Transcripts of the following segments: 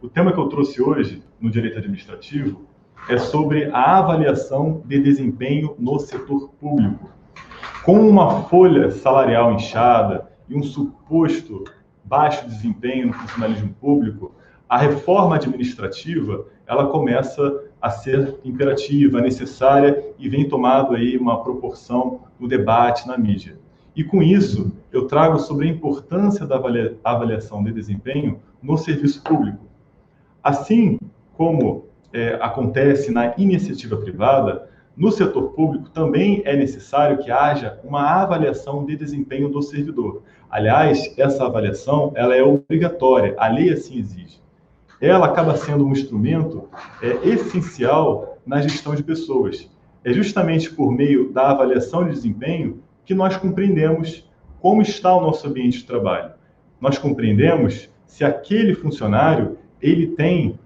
O tema que eu trouxe hoje no direito administrativo é sobre a avaliação de desempenho no setor público. Com uma folha salarial inchada e um suposto baixo desempenho no funcionalismo público, a reforma administrativa ela começa a ser imperativa, necessária e vem tomando aí uma proporção no debate na mídia. E com isso, eu trago sobre a importância da avaliação de desempenho no serviço público. Assim como acontece na iniciativa privada, no setor público também é necessário que haja uma avaliação de desempenho do servidor. Aliás, essa avaliação ela é obrigatória, a lei assim exige. Ela acaba sendo um instrumento essencial na gestão de pessoas. É justamente por meio da avaliação de desempenho que nós compreendemos como está o nosso ambiente de trabalho. Nós compreendemos se aquele funcionário ele tem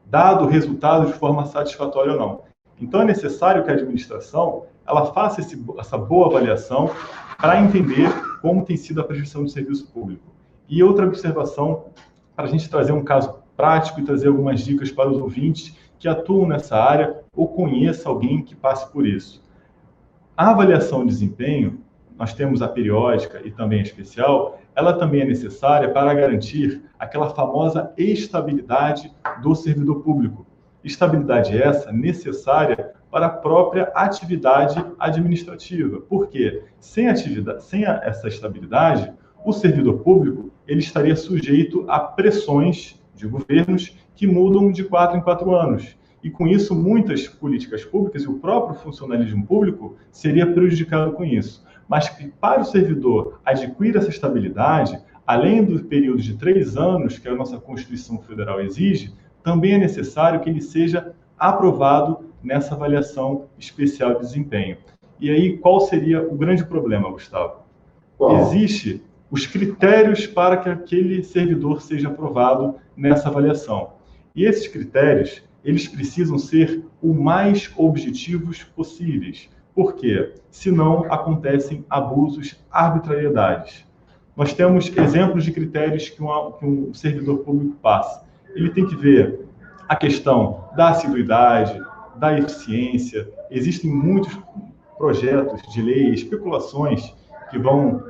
dado resultado de forma satisfatória ou não. Então é necessário que a administração ela faça essa boa avaliação para entender como tem sido a prestação de serviço público. E outra observação, para a gente trazer um caso prático e trazer algumas dicas para os ouvintes que atuam nessa área ou conheça alguém que passe por isso. A avaliação de desempenho, nós temos a periódica e também a especial, ela também é necessária para garantir aquela famosa estabilidade do servidor público. Estabilidade essa necessária para a própria atividade administrativa. Por quê? Sem essa estabilidade, o servidor público ele estaria sujeito a pressões de governos que mudam de 4 em 4 anos. E com isso, muitas políticas públicas e o próprio funcionalismo público seria prejudicado com isso. Mas que para o servidor adquirir essa estabilidade, além do período de 3 anos que a nossa Constituição Federal exige, também é necessário que ele seja aprovado nessa avaliação especial de desempenho. E aí, qual seria o grande problema, Gustavo? Existem os critérios para que aquele servidor seja aprovado nessa avaliação. E esses critérios, eles precisam ser o mais objetivos possíveis. Por quê? Senão acontecem abusos, arbitrariedades. Nós temos exemplos de critérios que um servidor público passa. Ele tem que ver a questão da assiduidade, da eficiência. Existem muitos projetos de lei, especulações que vão,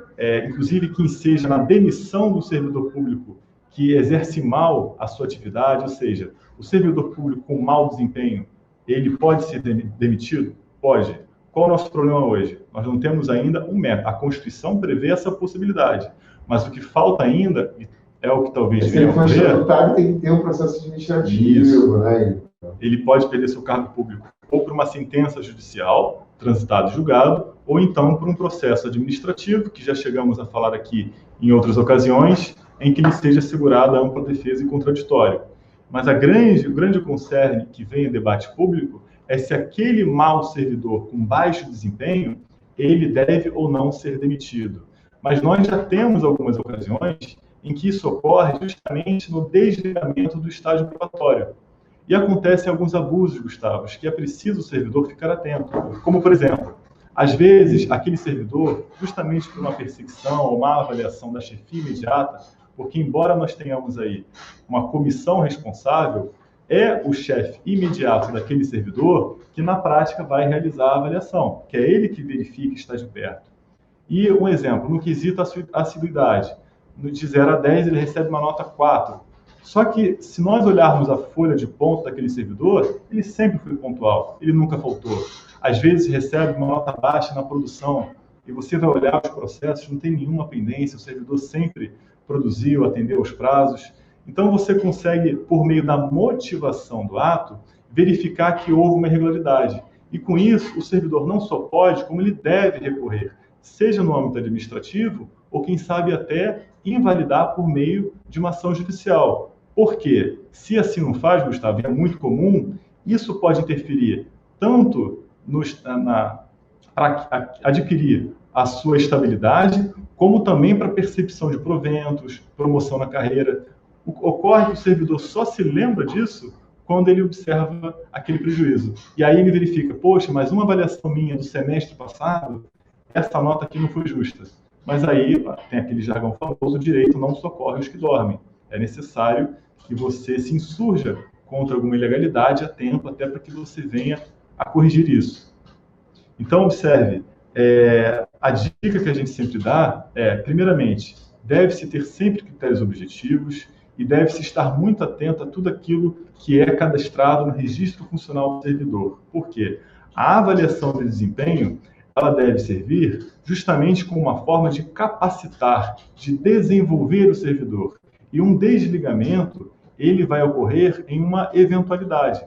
inclusive, quem seja na demissão do servidor público que exerce mal a sua atividade, ou seja, o servidor público com mau desempenho, ele pode ser demitido? Pode. Qual é o nosso problema hoje? Nós não temos ainda um método. A Constituição prevê essa possibilidade, mas o que falta ainda é o que talvez venha a ocorrer. Tem que ter um processo administrativo, né? Ele pode perder seu cargo público ou por uma sentença judicial, transitado e julgado, ou então por um processo administrativo, que já chegamos a falar aqui em outras ocasiões, em que lhe seja assegurada ampla defesa e contraditório. Mas o grande concerne que vem em debate público é se aquele mau servidor com baixo desempenho, ele deve ou não ser demitido. Mas nós já temos algumas ocasiões em que isso ocorre justamente no desligamento do estágio probatório. E acontecem alguns abusos, Gustavo, que é preciso o servidor ficar atento. Como, por exemplo, às vezes, aquele servidor, justamente por uma perseguição ou uma avaliação da chefia imediata, porque embora nós tenhamos aí uma comissão responsável, é o chefe imediato daquele servidor que, na prática, vai realizar a avaliação, que é ele que verifica que está de perto. E um exemplo, no quesito assiduidade, de 0 a 10 ele recebe uma nota 4. Só que, se nós olharmos a folha de ponto daquele servidor, ele sempre foi pontual, ele nunca faltou. Às vezes recebe uma nota baixa na produção, e você vai olhar os processos, não tem nenhuma pendência, o servidor sempre produziu, atendeu aos prazos. Então, você consegue, por meio da motivação do ato, verificar que houve uma irregularidade. E, com isso, o servidor não só pode, como ele deve recorrer, seja no âmbito administrativo, ou, quem sabe, até invalidar por meio de uma ação judicial. Por quê? Se assim não faz, Gustavo, e é muito comum, isso pode interferir tanto para adquirir a sua estabilidade, como também para percepção de proventos, promoção na carreira. Ocorre que o servidor só se lembra disso quando ele observa aquele prejuízo. E aí ele verifica, poxa, mas uma avaliação minha do semestre passado, essa nota aqui não foi justa. Mas aí tem aquele jargão famoso, o direito não socorre os que dormem. É necessário que você se insurja contra alguma ilegalidade a tempo, até para que você venha a corrigir isso. Então, observe, a dica que a gente sempre dá é, primeiramente, deve-se ter sempre critérios objetivos e deve-se estar muito atento a tudo aquilo que é cadastrado no registro funcional do servidor. Por quê? A avaliação de desempenho, ela deve servir justamente como uma forma de capacitar, de desenvolver o servidor. E um desligamento, ele vai ocorrer em uma eventualidade.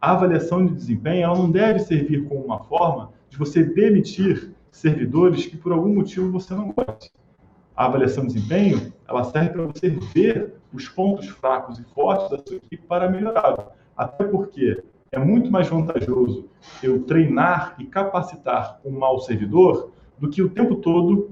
A avaliação de desempenho, ela não deve servir como uma forma de você demitir servidores que por algum motivo você não goste. A avaliação de desempenho, ela serve para você ver os pontos fracos e fortes da sua equipe para melhorar. Até porque é muito mais vantajoso eu treinar e capacitar um mau servidor do que o tempo todo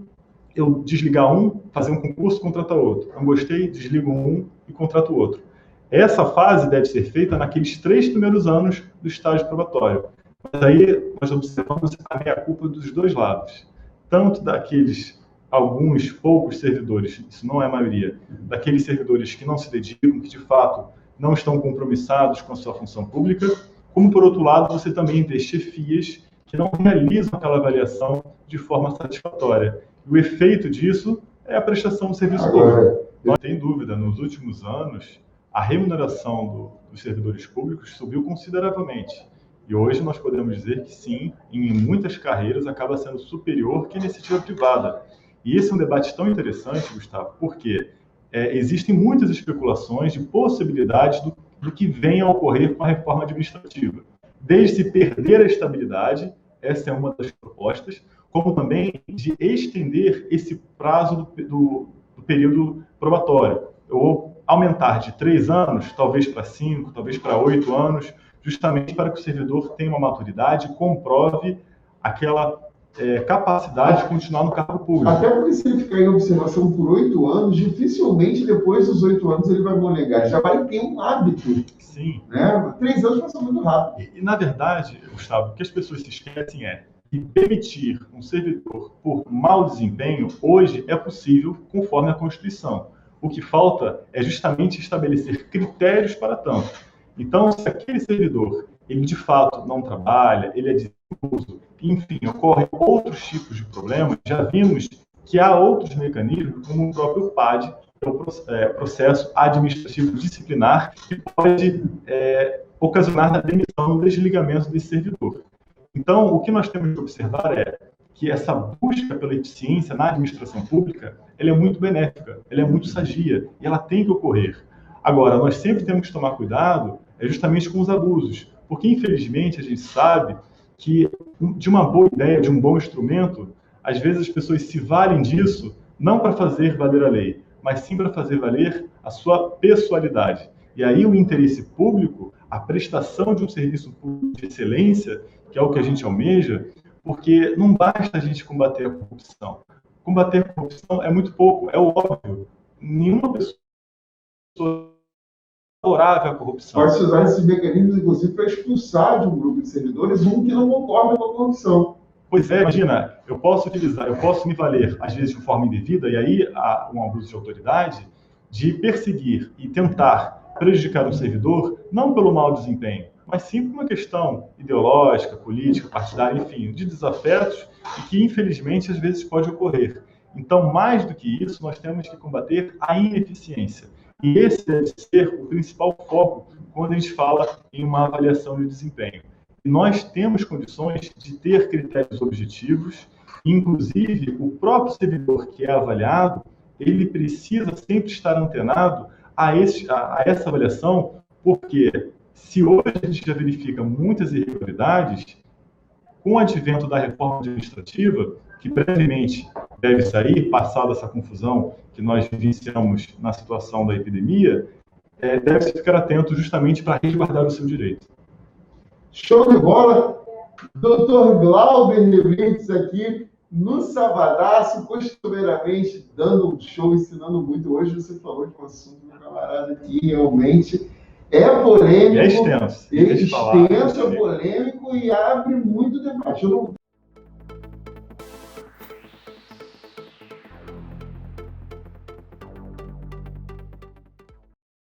eu desligar um, fazer um concurso e contratar outro. Não gostei, desligo um e contrato outro. Essa fase deve ser feita naqueles 3 primeiros anos do estágio probatório. Mas aí nós observamos a meia-culpa dos dois lados. Tanto daqueles alguns poucos servidores, isso não é a maioria, daqueles servidores que não se dedicam, que de fato não estão compromissados com a sua função pública, como por outro lado você também vê chefias que não realizam aquela avaliação de forma satisfatória. E o efeito disso é a prestação do serviço público. Não tem dúvida, nos últimos anos, a remuneração dos servidores públicos subiu consideravelmente. E hoje nós podemos dizer que sim, em muitas carreiras acaba sendo superior que a iniciativa privada. E esse é um debate tão interessante, Gustavo, porque existem muitas especulações de possibilidades do que venha a ocorrer com a reforma administrativa. Desde se perder a estabilidade, essa é uma das propostas, como também de estender esse prazo do período probatório, ou aumentar de 3 anos, talvez para 5, talvez para 8 anos, justamente para que o servidor tenha uma maturidade e comprove aquela capacidade de continuar no cargo público. Até porque se ele ficar em observação por 8 anos, dificilmente depois dos 8 anos ele vai molegar. Já vai ter um hábito. Sim. Né? 3 anos passa muito rápido. E, na verdade, Gustavo, o que as pessoas se esquecem é que demitir um servidor por mau desempenho hoje é possível conforme a Constituição. O que falta é justamente estabelecer critérios para tanto. Então, se aquele servidor, ele de fato não trabalha, ele é desuso, enfim, ocorrem outros tipos de problemas, já vimos que há outros mecanismos, como o próprio PAD, que é o processo administrativo disciplinar, que pode ocasionar a demissão, o desligamento desse servidor. Então, o que nós temos que observar é que essa busca pela eficiência na administração pública, ela é muito benéfica, ela é muito sadia, e ela tem que ocorrer. Agora, nós sempre temos que tomar cuidado justamente com os abusos, porque, infelizmente, a gente sabe que de uma boa ideia, de um bom instrumento, às vezes as pessoas se valem disso não para fazer valer a lei, mas sim para fazer valer a sua pessoalidade. E aí o interesse público, a prestação de um serviço público de excelência, que é o que a gente almeja, porque não basta a gente combater a corrupção. Combater a corrupção é muito pouco, é o óbvio. Nenhuma pessoa favorável à corrupção. Pode-se usar esses mecanismos, inclusive, para expulsar de um grupo de servidores um que não concorda com a corrupção. Pois é, imagina, eu posso me valer, às vezes, de forma indevida, e aí há um abuso de autoridade, de perseguir e tentar prejudicar um servidor, não pelo mau desempenho, mas sim por uma questão ideológica, política, partidária, enfim, de desafetos, e que, infelizmente, às vezes pode ocorrer. Então, mais do que isso, nós temos que combater a ineficiência. E esse deve ser o principal foco quando a gente fala em uma avaliação de desempenho. E nós temos condições de ter critérios objetivos, inclusive o próprio servidor que é avaliado, ele precisa sempre estar antenado a essa avaliação, porque se hoje a gente já verifica muitas irregularidades, com o advento da reforma administrativa, que brevemente deve sair, passada essa confusão que nós vivenciamos na situação da epidemia, deve-se ficar atento justamente para resguardar o seu direito. Show de bola! Dr. Glauber Neblites aqui no Sabadaço, costumeiramente dando um show, ensinando muito. Hoje você falou de um assunto, meu camarada, que realmente é polêmico. É extenso. É polêmico e abre muito debate. Eu não